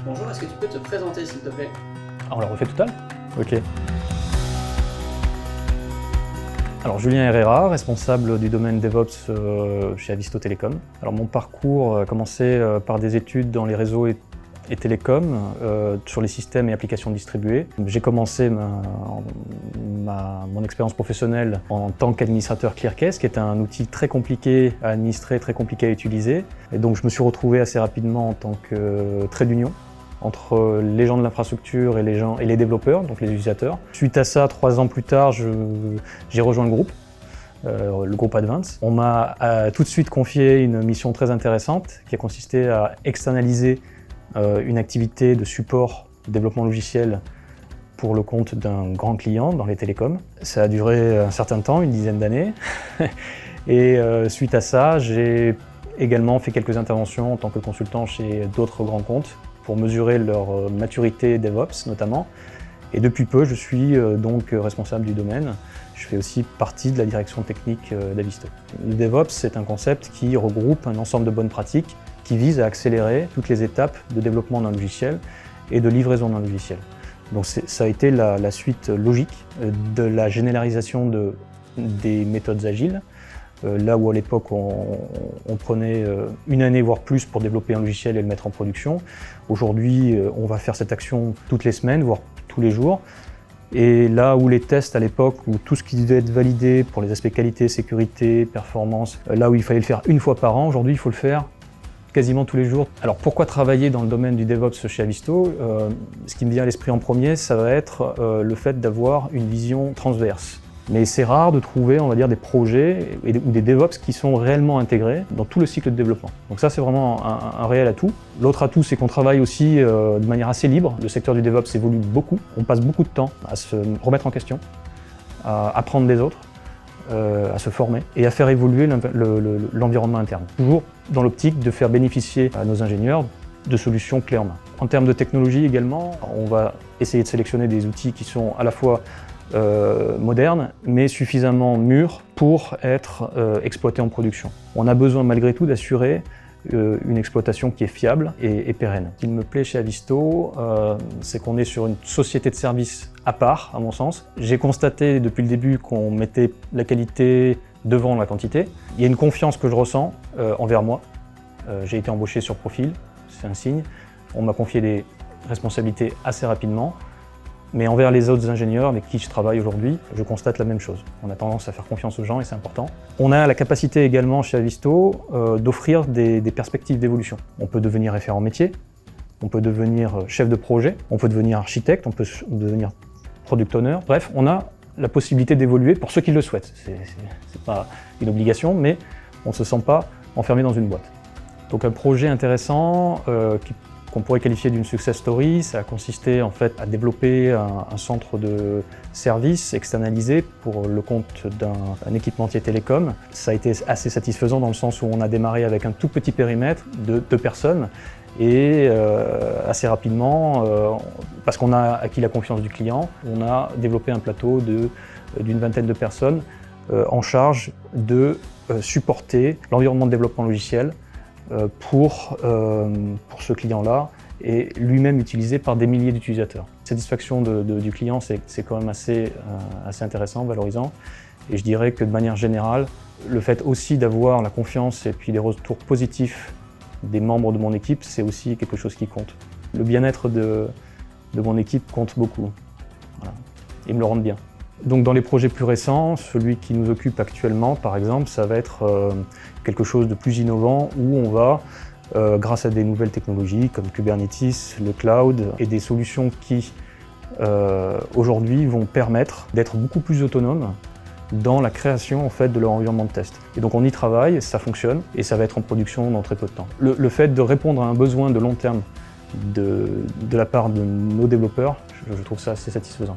Bonjour, est-ce que tu peux te présenter s'il te plaît? Ah, on le refait total? Ok. Alors Julien Herrera, responsable du domaine DevOps chez Avisto Télécom. Alors mon parcours a commencé par des études dans les réseaux et télécoms, sur les systèmes et applications distribuées. J'ai commencé mon expérience professionnelle en tant qu'administrateur ClearCase, qui est un outil très compliqué à administrer, très compliqué à utiliser. Et donc je me suis retrouvé assez rapidement en tant que trait d'union entre les gens de l'infrastructure et les développeurs, donc les utilisateurs. Suite à ça, 3 ans plus tard, j'ai rejoint le groupe Advance. On m'a tout de suite confié une mission très intéressante qui a consisté à externaliser une activité de support développement logiciel pour le compte d'un grand client dans les télécoms. Ça a duré un certain temps, une dizaine d'années. Et suite à ça, j'ai également fait quelques interventions en tant que consultant chez d'autres grands comptes pour mesurer leur maturité DevOps notamment. Et depuis peu, je suis donc responsable du domaine. Je fais aussi partie de la direction technique d'Avisto. Le DevOps, c'est un concept qui regroupe un ensemble de bonnes pratiques qui vise à accélérer toutes les étapes de développement d'un logiciel et de livraison d'un logiciel. Donc ça a été la suite logique de la généralisation des méthodes agiles. Là où à l'époque on prenait une année voire plus pour développer un logiciel et le mettre en production, aujourd'hui on va faire cette action toutes les semaines, voire tous les jours. Et là où les tests à l'époque, où tout ce qui devait être validé pour les aspects qualité, sécurité, performance, là où il fallait le faire une fois par an, aujourd'hui il faut le faire quasiment tous les jours. Alors pourquoi travailler dans le domaine du DevOps chez Avisto? Ce qui me vient à l'esprit en premier, ça va être le fait d'avoir une vision transverse. Mais c'est rare de trouver, on va dire, des projets ou des DevOps qui sont réellement intégrés dans tout le cycle de développement. Donc ça, c'est vraiment un réel atout. L'autre atout, c'est qu'on travaille aussi de manière assez libre. Le secteur du DevOps évolue beaucoup. On passe beaucoup de temps à se remettre en question, à apprendre des autres, à se former et à faire évoluer l'environnement interne. Toujours dans l'optique de faire bénéficier à nos ingénieurs de solutions clés en main. En termes de technologie également, on va essayer de sélectionner des outils qui sont à la fois moderne, mais suffisamment mûr pour être exploité en production. On a besoin malgré tout d'assurer une exploitation qui est fiable et pérenne. Ce qui me plaît chez Avisto, c'est qu'on est sur une société de services à part, à mon sens. J'ai constaté depuis le début qu'on mettait la qualité devant la quantité. Il y a une confiance que je ressens envers moi. J'ai été embauché sur profil, c'est un signe. On m'a confié des responsabilités assez rapidement. Mais envers les autres ingénieurs avec qui je travaille aujourd'hui, je constate la même chose. On a tendance à faire confiance aux gens et c'est important. On a la capacité également chez Avisto d'offrir des perspectives d'évolution. On peut devenir référent métier, on peut devenir chef de projet, on peut devenir architecte, on peut devenir product owner. Bref, on a la possibilité d'évoluer pour ceux qui le souhaitent. C'est pas une obligation, mais on ne se sent pas enfermé dans une boîte. Donc un projet intéressant qu'on pourrait qualifier d'une success story, ça a consisté en fait à développer un centre de services externalisé pour le compte d'un équipementier télécom. Ça a été assez satisfaisant dans le sens où on a démarré avec un tout petit périmètre de 2 personnes et assez rapidement, parce qu'on a acquis la confiance du client, on a développé un plateau d'une vingtaine de personnes en charge de supporter l'environnement de développement logiciel pour ce client-là et lui-même utilisé par des milliers d'utilisateurs. La satisfaction du client, c'est quand même assez intéressant, valorisant. Et je dirais que de manière générale, le fait aussi d'avoir la confiance et puis des retours positifs des membres de mon équipe, c'est aussi quelque chose qui compte. Le bien-être de mon équipe compte beaucoup. Voilà. Ils me le rendent bien. Donc dans les projets plus récents, celui qui nous occupe actuellement, par exemple, ça va être quelque chose de plus innovant où on va, grâce à des nouvelles technologies comme Kubernetes, le cloud et des solutions qui aujourd'hui vont permettre d'être beaucoup plus autonomes dans la création en fait, de leur environnement de test. Et donc on y travaille, ça fonctionne et ça va être en production dans très peu de temps. Le fait de répondre à un besoin de long terme de la part de nos développeurs, je trouve ça assez satisfaisant.